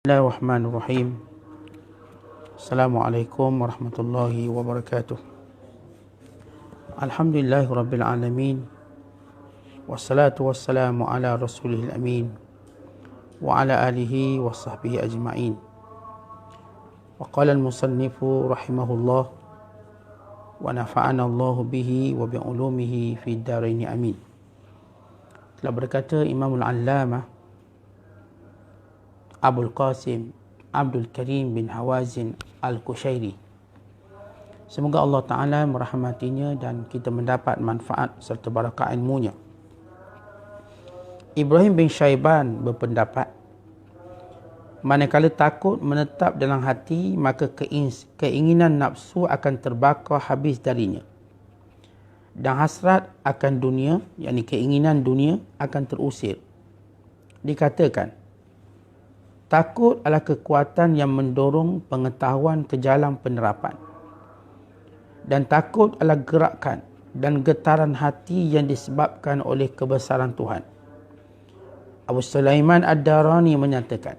Bismillahirrahmanirrahim. Assalamualaikum warahmatullahi wabarakatuh. Alhamdulillahirabbil alamin. Wassalatu wassalamu ala rasulihil amin wa ala alihi wa sahbihi ajma'in. Wa qala al-musannifu rahimahullah wa nafa'ana Allahu bihi wa bi ulumihi fid dharain amin. Telah berkata Imamul Allamah Abul Qasim Abdul Karim bin Hawazin Al-Kushairi, semoga Allah Ta'ala merahmatinya dan kita mendapat manfaat serta barakah ilmunya. Ibrahim bin Syaiban berpendapat, manakala takut menetap dalam hati, maka keinginan nafsu akan terbakar habis darinya, dan hasrat akan dunia, yakni keinginan dunia, akan terusir. Dikatakan, takut adalah kekuatan yang mendorong pengetahuan ke jalan penerapan. Dan takut adalah gerakan dan getaran hati yang disebabkan oleh kebesaran Tuhan. Abu Sulaiman Ad-Darani menyatakan,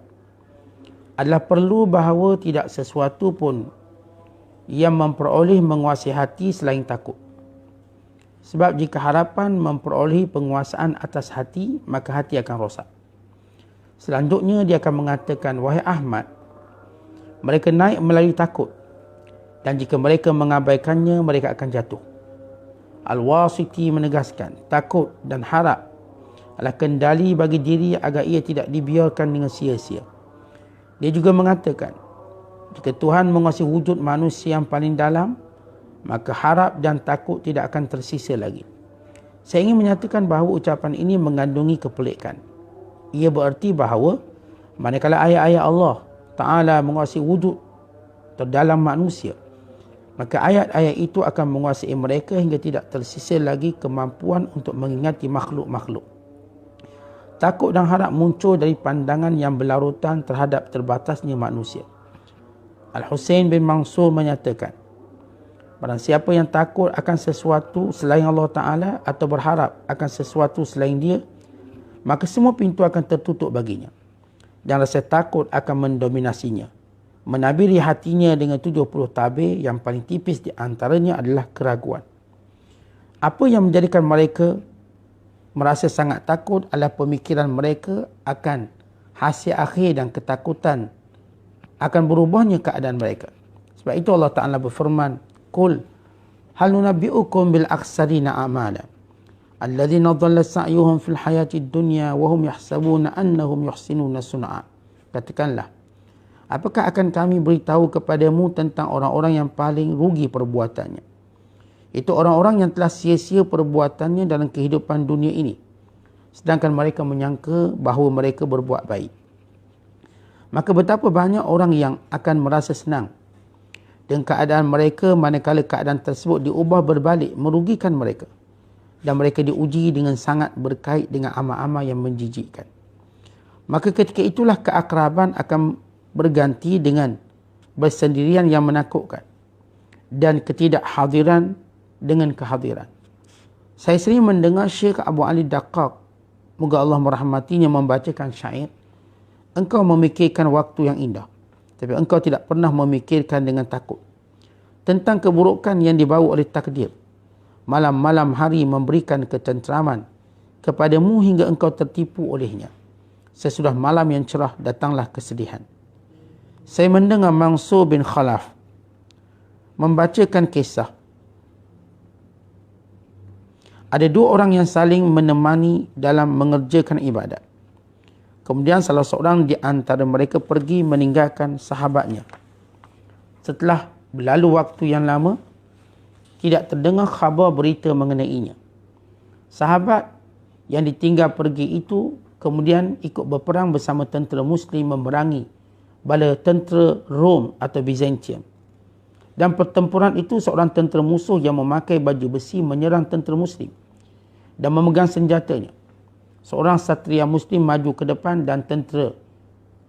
adalah perlu bahawa tidak sesuatu pun yang memperoleh menguasai hati selain takut. Sebab jika harapan memperoleh penguasaan atas hati, maka hati akan rosak. Selanjutnya dia akan mengatakan, wahai Ahmad, mereka naik melalui takut, dan jika mereka mengabaikannya, mereka akan jatuh. Al-Wasiti menegaskan, takut dan harap adalah kendali bagi diri agar ia tidak dibiarkan dengan sia-sia. Dia juga mengatakan, jika Tuhan menguasai wujud manusia yang paling dalam, maka harap dan takut tidak akan tersisa lagi. Saya ingin menyatakan bahawa ucapan ini mengandungi kepelikan. Ia bererti bahawa manakala ayat-ayat Allah Ta'ala menguasai wujud terdalam manusia, maka ayat-ayat itu akan menguasai mereka hingga tidak tersisa lagi kemampuan untuk mengingati makhluk-makhluk. Takut dan harap muncul dari pandangan yang berlarutan terhadap terbatasnya manusia. Al-Husain bin Mansur menyatakan, barang siapa yang takut akan sesuatu selain Allah Ta'ala atau berharap akan sesuatu selain dia, maka semua pintu akan tertutup baginya, dan rasa takut akan mendominasinya, menabiri hatinya dengan 70 tabir yang paling tipis di antaranya adalah keraguan. Apa yang menjadikan mereka merasa sangat takut adalah pemikiran mereka akan hasil akhir dan ketakutan akan berubahnya keadaan mereka. Sebab itu Allah Ta'ala berfirman, Qul hal nunabbi'ukum bil akhsarina a'mala alladzina dhalla sa'yuhum fil hayatid dunya wa hum yahsabuna annahum yuhsinuna sun'a. Katakanlah, apakah akan kami beritahu kepadamu tentang orang-orang yang paling rugi perbuatannya? Itu orang-orang yang telah sia-sia perbuatannya dalam kehidupan dunia ini, sedangkan mereka menyangka bahawa mereka berbuat baik. Maka betapa banyak orang yang akan merasa senang dengan keadaan mereka manakala keadaan tersebut diubah berbalik merugikan mereka, dan mereka diuji dengan sangat berkait dengan amal-amal yang menjijikkan. Maka ketika itulah keakraban akan berganti dengan bersendirian yang menakutkan, dan ketidakhadiran dengan kehadiran. Saya sering mendengar Syekh Abu Ali Daqqaq, moga Allah merahmatinya, membacakan syair, engkau memikirkan waktu yang indah, tapi engkau tidak pernah memikirkan dengan takut tentang keburukan yang dibawa oleh takdir. Malam-malam hari memberikan ketenteraman kepadamu hingga engkau tertipu olehnya. Sesudah malam yang cerah datanglah kesedihan. Saya mendengar Mansur bin Khalaf membacakan kisah. Ada dua orang yang saling menemani dalam mengerjakan ibadat. Kemudian salah seorang di antara mereka pergi meninggalkan sahabatnya. Setelah berlalu waktu yang lama, tidak terdengar khabar berita mengenainya. Sahabat yang ditinggal pergi itu kemudian ikut berperang bersama tentera Muslim memerangi bala tentera Rom atau Byzantium. Dan pertempuran itu seorang tentera musuh yang memakai baju besi menyerang tentera Muslim dan memegang senjatanya. Seorang satria Muslim maju ke depan dan tentera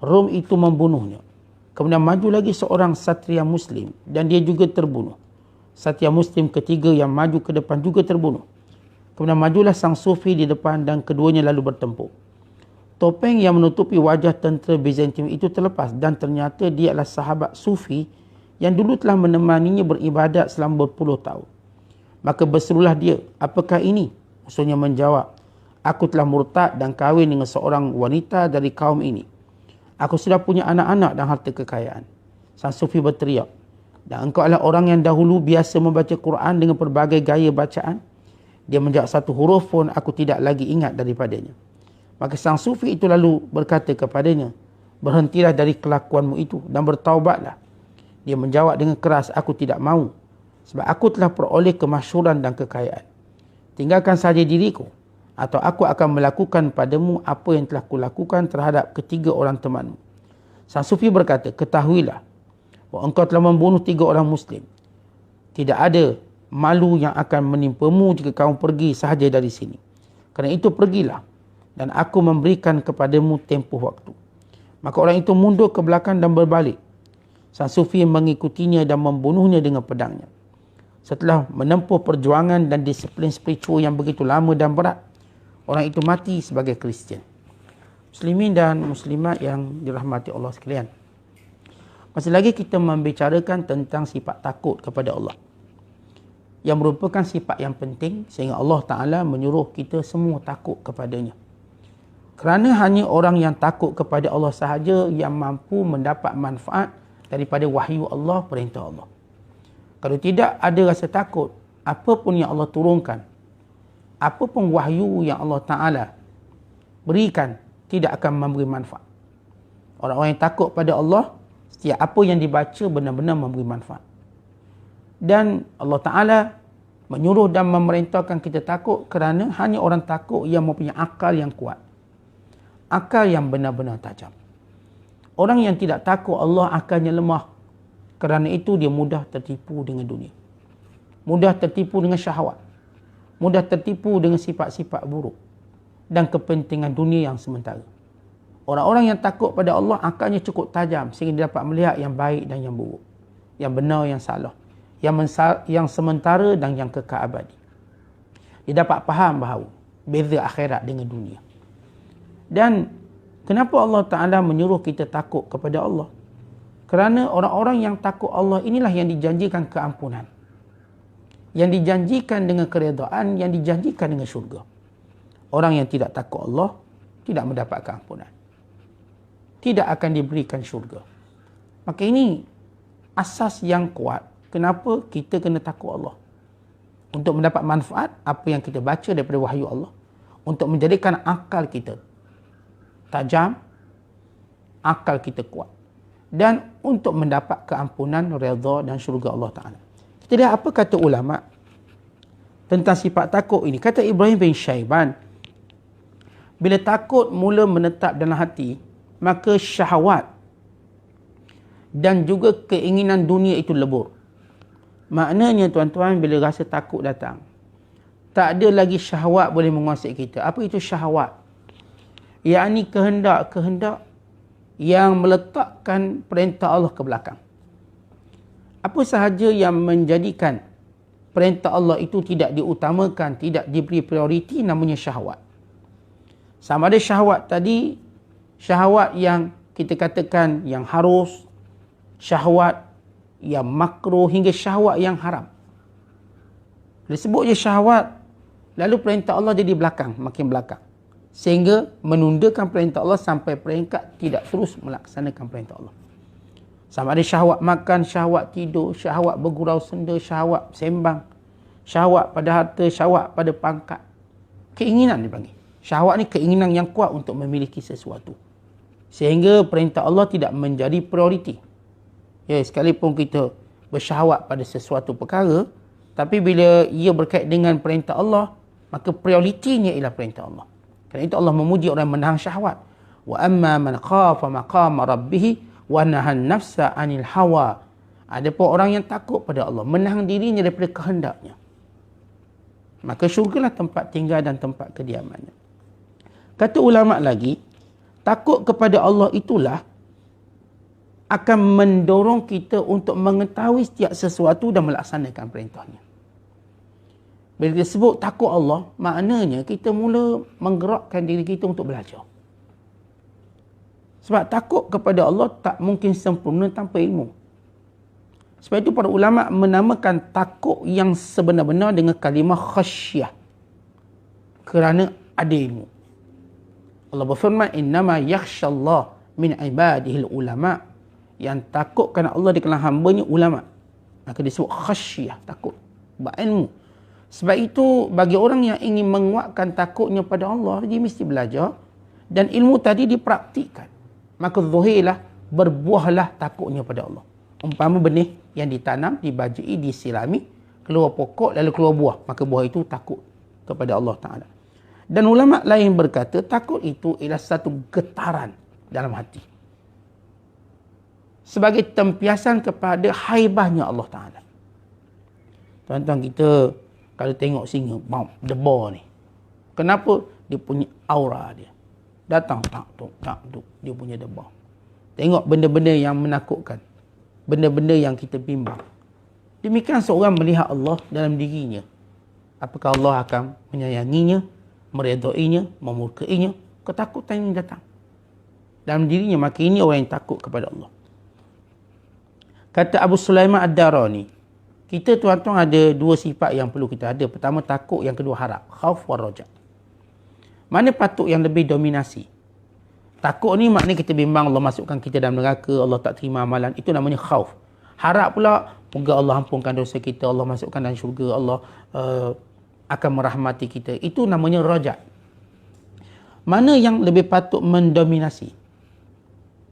Rom itu membunuhnya. Kemudian maju lagi seorang satria Muslim dan dia juga terbunuh. Satria Muslim ketiga yang maju ke depan juga terbunuh. Kemudian majulah sang sufi di depan dan keduanya lalu bertempur. Topeng yang menutupi wajah tentera Byzantium itu terlepas dan ternyata dia adalah sahabat Sufi yang dulu telah menemaninya beribadat selama berpuluh tahun. Maka berserulah dia, apakah ini? Musuhnya menjawab, aku telah murtad dan kahwin dengan seorang wanita dari kaum ini. Aku sudah punya anak-anak dan harta kekayaan. Sang Sufi berteriak, dan engkau adalah orang yang dahulu biasa membaca Quran dengan pelbagai gaya bacaan? Dia menjawab, satu huruf pun aku tidak lagi ingat daripadanya. Maka sang Sufi itu lalu berkata kepadanya, berhentilah dari kelakuanmu itu dan bertaubatlah. Dia menjawab dengan keras, aku tidak mahu. Sebab aku telah peroleh kemasyhuran dan kekayaan. Tinggalkan saja diriku, atau aku akan melakukan padamu apa yang telah kulakukan terhadap ketiga orang temanmu. Sang Sufi berkata, ketahuilah bahawa engkau telah membunuh 3 orang Muslim. Tidak ada malu yang akan menimpamu jika kamu pergi sahaja dari sini. Kerana itu pergilah, dan aku memberikan kepadamu tempoh waktu. Maka orang itu mundur ke belakang dan berbalik. Sang Sufi mengikutinya dan membunuhnya dengan pedangnya. Setelah menempuh perjuangan dan disiplin spiritual yang begitu lama dan berat, orang itu mati sebagai Kristian. Muslimin dan muslimat yang dirahmati Allah sekalian. Masih lagi kita membicarakan tentang sifat takut kepada Allah, yang merupakan sifat yang penting sehingga Allah Ta'ala menyuruh kita semua takut kepadanya. Kerana hanya orang yang takut kepada Allah sahaja yang mampu mendapat manfaat daripada wahyu Allah, perintah Allah. Kalau tidak ada rasa takut, apa pun yang Allah turunkan, apa pun wahyu yang Allah Ta'ala berikan, tidak akan memberi manfaat. Orang-orang yang takut pada Allah, setiap apa yang dibaca benar-benar memberi manfaat. Dan Allah Ta'ala menyuruh dan memerintahkan kita takut kerana hanya orang takut yang mempunyai akal yang kuat. Akal yang benar-benar tajam. Orang yang tidak takut Allah akalnya lemah. Kerana itu dia mudah tertipu dengan dunia. Mudah tertipu dengan syahwat. Mudah tertipu dengan sifat-sifat buruk. Dan kepentingan dunia yang sementara. Orang-orang yang takut pada Allah akalnya cukup tajam sehingga dia dapat melihat yang baik dan yang buruk. Yang benar, yang salah. Yang sementara dan yang kekal abadi. Dia dapat faham bahawa beza akhirat dengan dunia. Dan kenapa Allah Ta'ala menyuruh kita takut kepada Allah? Kerana orang-orang yang takut Allah inilah yang dijanjikan keampunan. Yang dijanjikan dengan keredaan, yang dijanjikan dengan syurga. Orang yang tidak takut Allah tidak mendapat keampunan. Tidak akan diberikan syurga. Maka ini asas yang kuat. Kenapa kita kena takut Allah? Untuk mendapat manfaat apa yang kita baca daripada wahyu Allah. Untuk menjadikan akal kita tajam, akal kita kuat. Dan untuk mendapat keampunan, redha dan syurga Allah Ta'ala. Kita lihat apa kata ulama tentang sifat takut ini. Kata Ibrahim bin Syaiban, bila takut mula menetap dalam hati, maka syahwat dan juga keinginan dunia itu lebur. Maknanya tuan-tuan, bila rasa takut datang, tak ada lagi syahwat boleh menguasai kita. Apa itu syahwat? Yakni kehendak-kehendak yang meletakkan perintah Allah ke belakang. Apa sahaja yang menjadikan perintah Allah itu tidak diutamakan, tidak diberi prioriti, namanya syahwat. Sama ada syahwat tadi, syahwat yang kita katakan yang harus, syahwat yang makruh, hingga syahwat yang haram. Disebut je syahwat, lalu perintah Allah jadi belakang, makin belakang. Sehingga menundakan perintah Allah sampai peringkat tidak terus melaksanakan perintah Allah. Sama ada syahwat makan, syahwat tidur, syahwat bergurau senda, syahwat sembang, syahwat pada harta, syahwat pada pangkat. Keinginan dipanggil. Syahwat ni keinginan yang kuat untuk memiliki sesuatu. Sehingga perintah Allah tidak menjadi prioriti. Ya, sekalipun kita bersyahwat pada sesuatu perkara, tapi bila ia berkait dengan perintah Allah, maka prioritinya ialah perintah Allah. Kerana itu Allah memuji orang yang menahan syahwat. Wa amma man khafa maqama rabbih wa nahan nafsa 'anil hawa. Adapun orang yang takut pada Allah, menahan dirinya daripada kehendaknya, maka syurgalah tempat tinggal dan tempat kediamannya. Kata ulama lagi, takut kepada Allah itulah akan mendorong kita untuk mengetahui setiap sesuatu dan melaksanakan perintahnya. Bila kita sebut takut Allah, maknanya kita mula menggerakkan diri kita untuk belajar. Sebab takut kepada Allah tak mungkin sempurna tanpa ilmu. Sebab itu para ulama menamakan takut yang sebenar-benar dengan kalimah khasyah. Kerana ada ilmu. Allah berfirman, innama yakhshallah min ibadihil ulama. Yang takut kerana Allah di kalangan hamba-Nya ulama. Maka disebut khasyah, takut. Berilmu. Sebab itu bagi orang yang ingin menguatkan takutnya pada Allah, dia mesti belajar. Dan ilmu tadi dipraktikkan. Maka zuhirlah, berbuahlah takutnya pada Allah. Umpama benih yang ditanam, dibajai, disilami, keluar pokok lalu keluar buah. Maka buah itu takut kepada Allah Ta'ala. Dan ulama lain berkata, takut itu ialah satu getaran dalam hati. Sebagai tempiasan kepada haibahnya Allah Ta'ala. Tuan-tuan, kita kalau tengok singa, debar ni. Kenapa? Dia punya aura dia. Datang, tak, dia punya debar. Tengok benda-benda yang menakutkan. Benda-benda yang kita bimbang. Demikian seorang melihat Allah dalam dirinya. Apakah Allah akan menyayanginya, meredainya, memurkainya? Ketakutan yang datang dalam dirinya. Maka ini orang yang takut kepada Allah. Kata Abu Sulaiman Ad-Darani, kita tuan-tuan ada dua sifat yang perlu kita ada. Pertama takut, yang kedua harap. Khauf wa raja. Mana patut yang lebih dominasi? Takut ni maknanya kita bimbang Allah masukkan kita dalam neraka, Allah tak terima amalan. Itu namanya khauf. Harap pula, moga Allah ampunkan dosa kita, Allah masukkan dalam syurga, Allah akan merahmati kita. Itu namanya raja. Mana yang lebih patut mendominasi?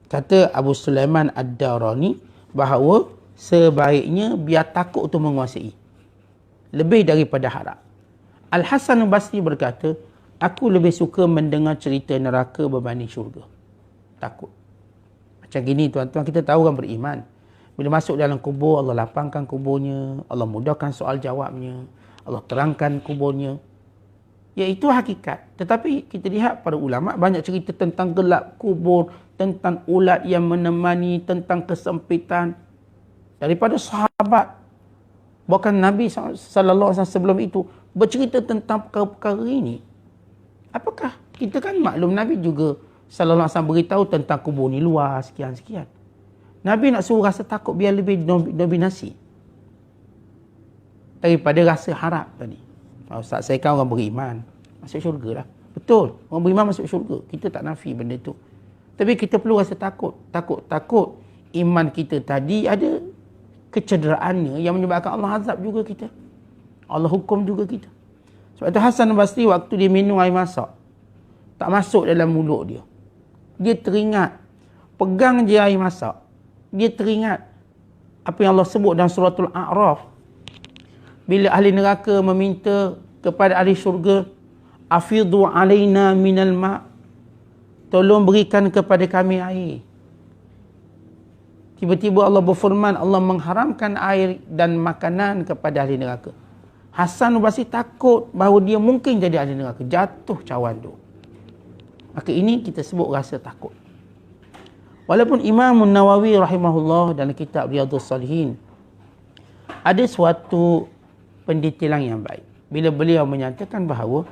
Kata Abu Sulaiman Ad-Darani bahawa sebaiknya biar takut itu menguasai. Lebih daripada harap. Al-Hasan Al-Basri berkata, aku lebih suka mendengar cerita neraka berbanding syurga. Takut. Macam gini tuan-tuan, kita tahu orang beriman. Bila masuk dalam kubur, Allah lapangkan kuburnya, Allah mudahkan soal jawabnya, Allah terangkan kuburnya. Ya, itu hakikat. Tetapi kita lihat para ulama banyak cerita tentang gelap kubur, tentang ulat yang menemani, tentang kesempitan. Daripada sahabat, bahkan Nabi SAW sebelum itu bercerita tentang perkara-perkara ini. Apakah kita kan maklum Nabi juga sallallahu alaihi wasallam beritahu tentang kubur ni luas sekian-sekian. Nabi nak suruh rasa takut biar lebih dominasi daripada rasa harap tadi. Ustaz, saya kan orang beriman, masuk syurga lah. Betul, orang beriman masuk syurga. Kita tak nafi benda tu. Tapi kita perlu rasa takut. Takut iman kita tadi ada kecederaannya yang menyebabkan Allah azab juga kita. Allah hukum juga kita. Sebab itu Hasan Basri waktu dia minum air masak, tak masuk dalam mulut dia. Dia teringat, pegang je air masak, dia teringat apa yang Allah sebut dalam suratul A'raf. Bila ahli neraka meminta kepada ahli syurga, afidhu alaina minal ma', tolong berikan kepada kami air. Tiba-tiba Allah berfirman, Allah mengharamkan air dan makanan kepada ahli neraka. Hasan Basri takut bahawa dia mungkin jadi ahli neraka, jatuh cawan tu. Maka ini kita sebut rasa takut. Walaupun Imam Nawawi rahimahullah dalam kitab Riyadhus Salihin ada suatu pendetailan yang baik. Bila beliau menyatakan bahawa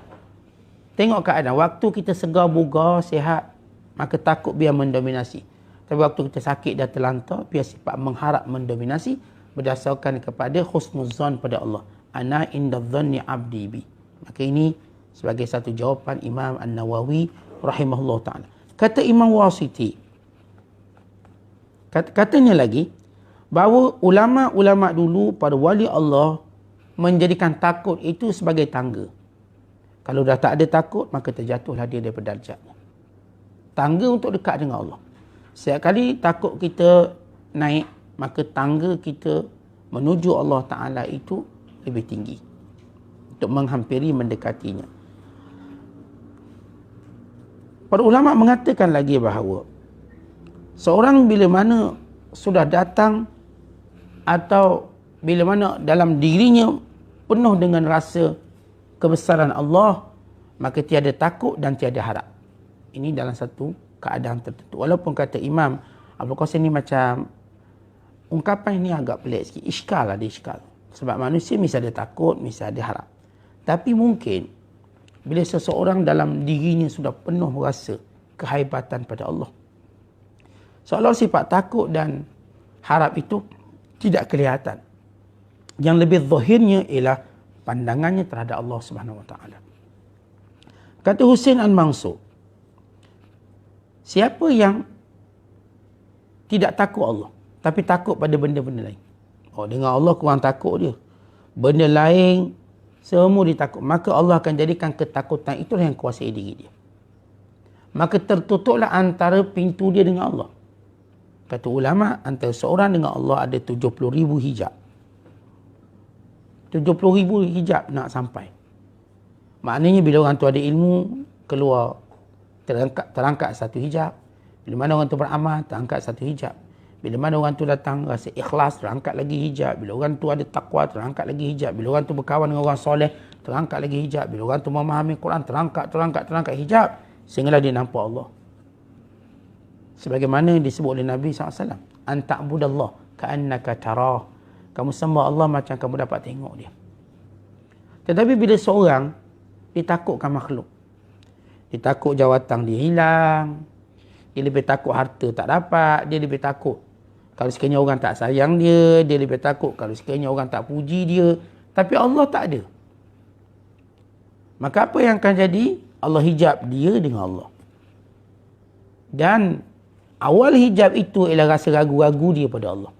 tengok keadaan, waktu kita segar bugar, sihat, maka takut biar mendominasi. Tapi waktu kita sakit dan terlantar, biar sifat mengharap mendominasi berdasarkan kepada husnuzan pada Allah. Ana inda dhanni abdi bi. Maka ini sebagai satu jawapan Imam An-Nawawi rahimahullah ta'ala. Kata Imam Wasiti, katanya lagi, bahawa ulama-ulama dulu pada wali Allah menjadikan takut itu sebagai tangga. Kalau dah tak ada takut, maka terjatuhlah dia daripada darjatnya. Tangga untuk dekat dengan Allah. Setiap kali takut kita naik, maka tangga kita menuju Allah Ta'ala itu lebih tinggi untuk menghampiri, mendekatinya. Para ulama mengatakan lagi bahawa seorang bila mana sudah datang atau bila mana dalam dirinya penuh dengan rasa kebesaran Allah, maka tiada takut dan tiada harap. Ini dalam satu keadaan tertentu. Walaupun kata Imam Abdul Qasim ni macam ungkapan ini agak pelik sikit. Iskal lah, dia iskal. Sebab manusia mesti ada takut, mesti ada harap. Tapi mungkin bila seseorang dalam dirinya sudah penuh rasa kehaibatan pada Allah, Seolah sifat takut dan harap itu tidak kelihatan. Yang lebih zahirnya ialah pandangannya terhadap Allah Subhanahu Wa Taala. Kata Husain Al-Mansur, siapa yang tidak takut Allah, tapi takut pada benda-benda lain. Oh, dengan Allah kurang takut dia. Benda lain semua dia takut. Maka Allah akan jadikan ketakutan itulah yang kuasai diri dia. Maka tertutuplah antara pintu dia dengan Allah. Kata ulama, antara seorang dengan Allah ada 70,000 hijab. 70,000 hijab nak sampai. Maknanya bila orang tu ada ilmu, keluar, terangkat satu hijab. Bila mana orang tu beramal, terangkat satu hijab. Bila mana orang tu datang rasa ikhlas, terangkat lagi hijab. Bila orang tu ada takwa, terangkat lagi hijab. Bila orang tu berkawan dengan orang soleh, terangkat lagi hijab. Bila orang tu memahami Quran, terangkat hijab. Sehinggalah dia nampak Allah. Sebagaimana disebut oleh Nabi SAW. Anta'budallah ka'annaka tarah. Kamu sembah Allah macam kamu dapat tengok dia. Tetapi bila seorang ditakutkan makhluk, ditakut jawatan dia hilang, dia lebih takut harta tak dapat, dia lebih takut kalau sekiranya orang tak sayang dia, dia lebih takut kalau sekiranya orang tak puji dia. Tapi Allah tak ada. Maka apa yang akan jadi? Allah hijab dia dengan Allah. Dan awal hijab itu ialah rasa ragu-ragu dia pada Allah.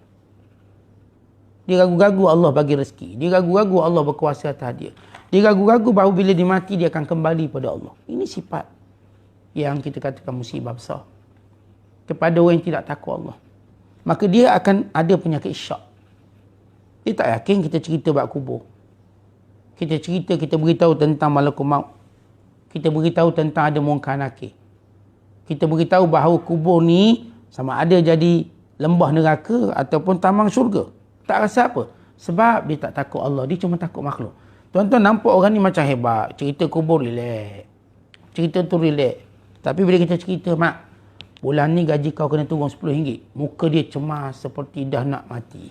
Dia ragu-ragu Allah bagi rezeki. Dia ragu-ragu Allah berkuasa atas dia. Dia ragu-ragu bahawa bila dia mati dia akan kembali pada Allah. Ini sifat yang kita katakan musibah besar kepada orang yang tidak takut Allah. Maka dia akan ada penyakit syak. Dia tak yakin kita cerita bab kubur. Kita cerita, kita beritahu tentang malakul maut. Kita beritahu tentang ada munkar nakir. Kita beritahu bahawa kubur ni sama ada jadi lembah neraka ataupun tamang syurga. Tak rasa apa. Sebab dia tak takut Allah. Dia cuma takut makhluk. Tuan-tuan nampak orang ni macam hebat. Cerita kubur relax. Cerita tu relax. Tapi bila kita cerita, mak, bulan ni gaji kau kena turun RM10. Muka dia cemas seperti dah nak mati.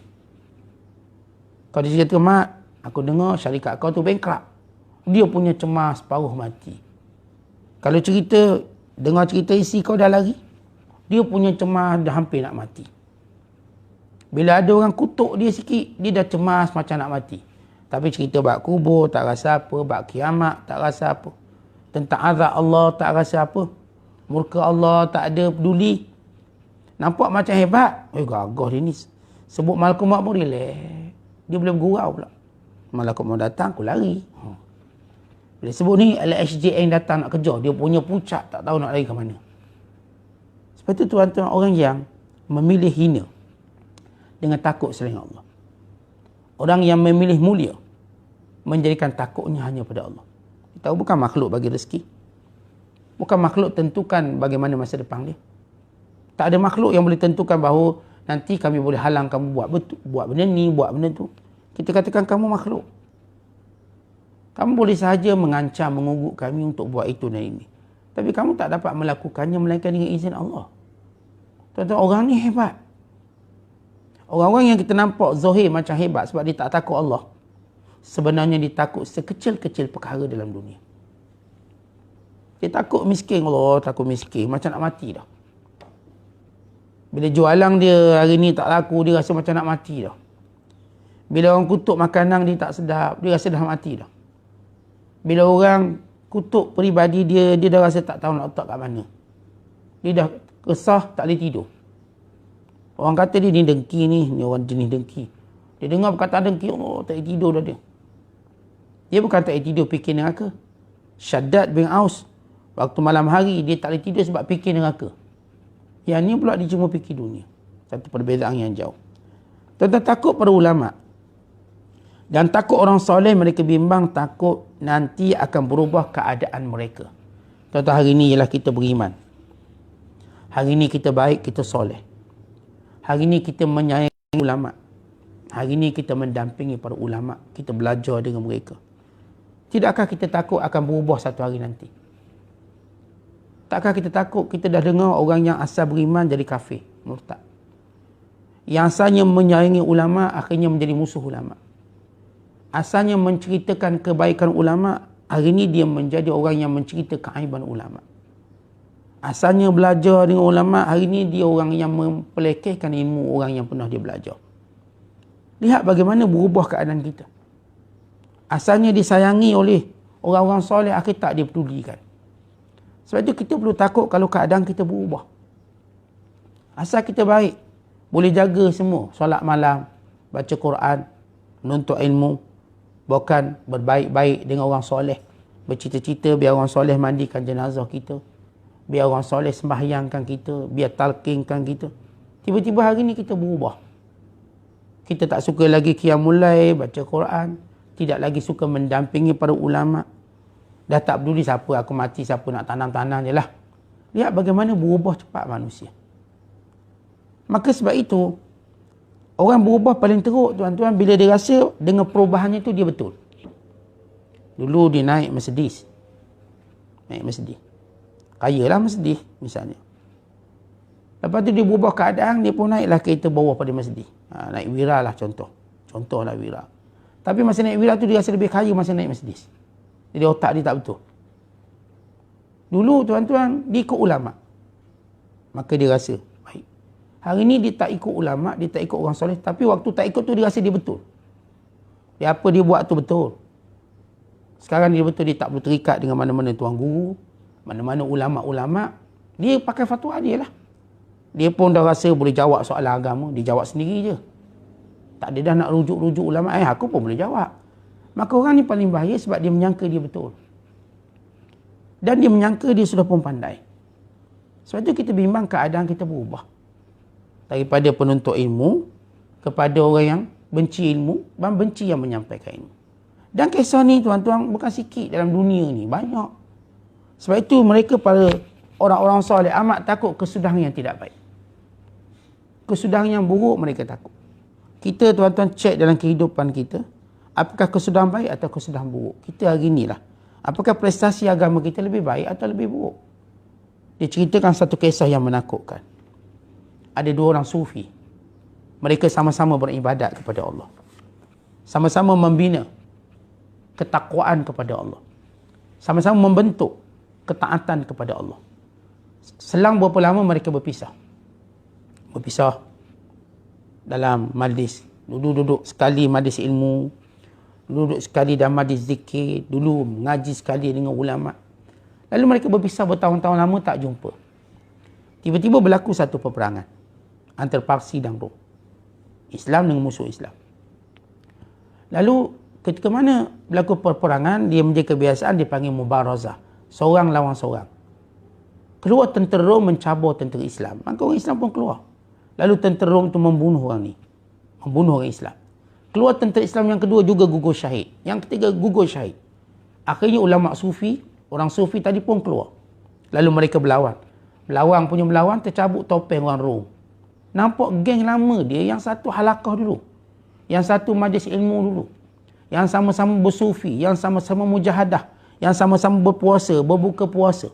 Kalau dia cerita, mak, aku dengar syarikat kau tu bankrupt. Dia punya cemas paruh mati. Kalau cerita, dengar cerita isi kau dah lari, dia punya cemas dah hampir nak mati. Bila ada orang kutuk dia sikit, dia dah cemas macam nak mati. Tapi cerita bab kubur tak rasa apa, bab kiamat tak rasa apa. Tentang azab Allah tak rasa apa. Murka Allah tak ada peduli. Nampak macam hebat. Gagah dia ni. Sebut malakul maut pun relax. Dia boleh bergurau pula. Malakul maut datang, aku lari. Bila sebut ni, LHJN datang nak kejar. Dia punya puncak, tak tahu nak lari ke mana. Sebab itu tuan-tuan, orang yang memilih hina dengan takut selain Allah. Orang yang memilih mulia, menjadikan takutnya hanya pada Allah. Kita tahu bukan makhluk bagi rezeki. Bukan makhluk tentukan bagaimana masa depan dia. Tak ada makhluk yang boleh tentukan bahawa nanti kami boleh halang kamu buat benda ni, buat benda tu. Kita katakan kamu makhluk. Kamu boleh sahaja mengancam, mengugut kami untuk buat itu dan ini. Tapi kamu tak dapat melakukannya melainkan dengan izin Allah. Tuan-tuan, orang ni hebat. Orang-orang yang kita nampak zahir macam hebat sebab dia tak takut Allah. Sebenarnya dia takut sekecil-kecil perkara dalam dunia. Dia takut miskin. Allah takut miskin. Macam nak mati dah. Bila jualan dia hari ni tak laku, dia rasa macam nak mati dah. Bila orang kutuk makanan dia tak sedap, dia rasa dah mati dah. Bila orang kutuk peribadi dia, dia dah rasa tak tahu nak letak kat mana. Dia dah resah, tak boleh tidur. Orang kata dia ni dengki ni orang jenis dengki. Dia dengar perkataan dengki, oh tak boleh tidur dah dia. Dia bukan tak boleh tidur, fikir neraka. Syaddad bin Aus, waktu malam hari dia tak boleh tidur sebab fikir neraka. Yang ni pula dia cuma fikir dunia. Satu perbezaan yang jauh. Tentang takut para ulama' dan takut orang soleh, mereka bimbang takut nanti akan berubah keadaan mereka. Contoh hari ni ialah kita beriman. Hari ni kita baik, kita soleh. Hari ni kita menyayangi ulama'. Hari ni kita mendampingi para ulama'. Kita belajar dengan mereka. Tidakkah kita takut akan berubah satu hari nanti? Takkah kita takut kita dah dengar orang yang asal beriman jadi kafir, murtad. Yang asalnya menyayangi ulama' akhirnya menjadi musuh ulama'. Asalnya menceritakan kebaikan ulama', hari ini dia menjadi orang yang mencerita keaiban ulama'. Asalnya belajar dengan ulama, hari ni dia orang yang mempelekehkan ilmu orang yang pernah dia belajar. Lihat bagaimana berubah keadaan kita. Asalnya disayangi oleh orang-orang soleh, akhir tak dia pedulikan. Sebab itu kita perlu takut kalau keadaan kita berubah. Asal kita baik, boleh jaga semua. Solat malam, baca Quran, menuntut ilmu, bukan berbaik-baik dengan orang soleh. Bercita-cita biar orang soleh mandikan jenazah kita. Biar orang soleh sembahyangkan kita. Biar talqinkan kita. Tiba-tiba hari ni kita berubah. Kita tak suka lagi qiyamul lail, baca Quran. Tidak lagi suka mendampingi para ulama. Dah tak peduli siapa aku mati, siapa nak tanam-tanam je lah. Lihat bagaimana berubah cepat manusia. Maka sebab itu, orang berubah paling teruk tuan-tuan bila dia rasa dengan perubahannya tu dia betul. Dulu dia naik Mercedes. Naik Mercedes. Kaya lah Mercedes misalnya. Lepas tu dia berubah keadaan, dia pun naiklah kereta bawah pada Mercedes. Naik Wira lah contoh. Contohlah Wira. Tapi masa naik Wira tu dia rasa lebih kaya masa naik Mercedes. Jadi otak dia tak betul. Dulu tuan-tuan, dia ikut ulama. Maka dia rasa baik. Hari ni dia tak ikut ulama, dia tak ikut orang soleh. Tapi waktu tak ikut tu dia rasa dia betul. Dia apa dia buat tu betul. Sekarang dia betul, dia tak perlu terikat dengan mana-mana tuan guru, mana-mana ulama-ulama. Dia pakai fatwa dia lah. Dia pun dah rasa boleh jawab soalan agama. Dia jawab sendiri je. Tak ada dah nak rujuk-rujuk ulama. Aku pun boleh jawab. Maka orang ni paling bahaya sebab dia menyangka dia betul. Dan dia menyangka dia sudah pun pandai. Sebab itu kita bimbang keadaan kita berubah. Daripada penuntut ilmu kepada orang yang benci ilmu dan benci yang menyampaikan ilmu. Dan kisah ni tuan-tuan bukan sikit dalam dunia ni. Banyak. Sebab itu mereka para orang-orang soleh amat takut kesudahan yang tidak baik. Kesudahan yang buruk mereka takut. Kita tuan-tuan cek dalam kehidupan kita. Apakah kesudahan baik atau kesudahan buruk? Kita hari inilah. Apakah prestasi agama kita lebih baik atau lebih buruk? Dia ceritakan satu kisah yang menakutkan. Ada dua orang sufi. Mereka sama-sama beribadat kepada Allah. Sama-sama membina ketakwaan kepada Allah. Sama-sama membentuk ketaatan kepada Allah. Selang berapa lama mereka berpisah. Berpisah dalam majlis. Duduk-duduk sekali majlis ilmu. Duduk sekali dalam majlis zikir. Dulu mengaji sekali dengan ulama. Lalu mereka berpisah bertahun-tahun lama tak jumpa. Tiba-tiba berlaku satu peperangan antara Parsi dan Rom. Islam dengan musuh Islam. Lalu ketika mana berlaku peperangan, dia menjadi kebiasaan dipanggil mubarazah. Seorang lawan seorang. Keluar tentera Rom mencabar tentera Islam. Maka orang Islam pun keluar. Lalu tentera Rom tu membunuh orang ni. Membunuh orang Islam. Keluar tentera Islam yang kedua juga gugur syahid. Yang ketiga gugur syahid. Akhirnya ulama sufi, orang sufi tadi pun keluar. Lalu mereka berlawan. Melawan, tercabut topeng orang Rom. Nampak geng lama dia, yang satu halakah dulu. Yang satu majlis ilmu dulu. Yang sama-sama bersufi, yang sama-sama mujahadah. Yang sama-sama berpuasa, berbuka puasa.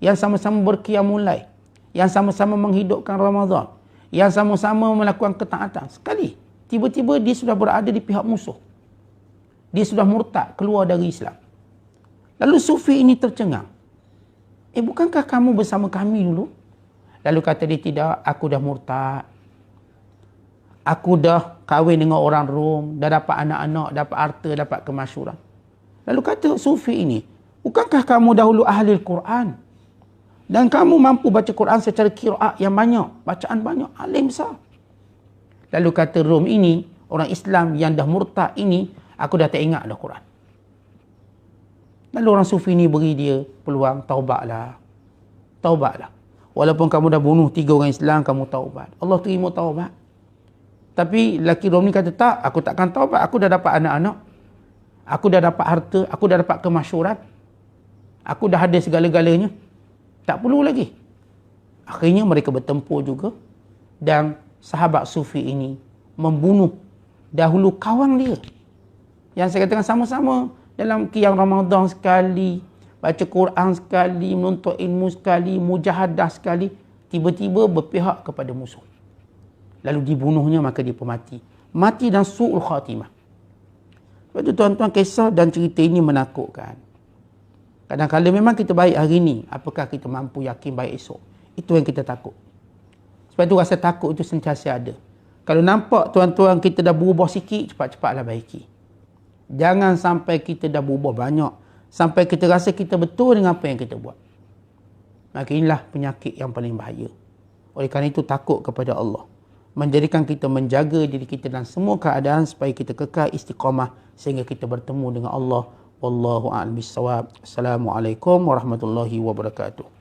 Yang sama-sama berqiyamul lail. Yang sama-sama menghidupkan Ramadan. Yang sama-sama melakukan ketaatan. Sekali. Tiba-tiba dia sudah berada di pihak musuh. Dia sudah murtad, keluar dari Islam. Lalu sufi ini tercengang. Bukankah kamu bersama kami dulu? Lalu kata dia, tidak, aku dah murtad. Aku dah kahwin dengan orang Rom, dah dapat anak-anak, dapat harta, dapat kemasyhuran. Lalu kata sufi ini, bukankah kamu dahulu ahli Al-Quran? Dan kamu mampu baca Quran secara qiraat yang banyak, bacaan banyak, alim besar. Lalu kata Rom ini, orang Islam yang dah murtad ini, aku dah tak ingat dah Quran. Lalu orang sufi ini beri dia peluang, taubatlah. Taubatlah. Walaupun kamu dah bunuh 3 orang Islam, kamu taubat. Allah terima taubat. Tapi lelaki Rom ni kata, tak, aku takkan taubat. Aku dah dapat anak-anak. Aku dah dapat harta. Aku dah dapat kemasyhuran. Aku dah ada segala-galanya. Tak perlu lagi. Akhirnya mereka bertempur juga. Dan sahabat sufi ini membunuh dahulu kawan dia. Yang saya katakan sama-sama dalam qiyam Ramadan sekali, baca Quran sekali, menuntut ilmu sekali, mujahadah sekali, tiba-tiba berpihak kepada musuh. Lalu dibunuhnya, maka dia pun mati. Mati dan su'ul khatimah. Sebab itu tuan-tuan, kisah dan cerita ini menakutkan. Kadang-kadang memang kita baik hari ni, apakah kita mampu yakin baik esok? Itu yang kita takut. Sebab itu rasa takut itu sentiasa ada. Kalau nampak tuan-tuan kita dah berubah sikit, cepat-cepatlah baiki. Jangan sampai kita dah berubah banyak, sampai kita rasa kita betul dengan apa yang kita buat. Maka inilah penyakit yang paling bahaya. Oleh kerana itu takut kepada Allah, menjadikan kita menjaga diri kita dalam semua keadaan supaya kita kekal istiqamah sehingga kita bertemu dengan Allah. Wallahu a'lam bissawab. Assalamualaikum warahmatullahi wabarakatuh.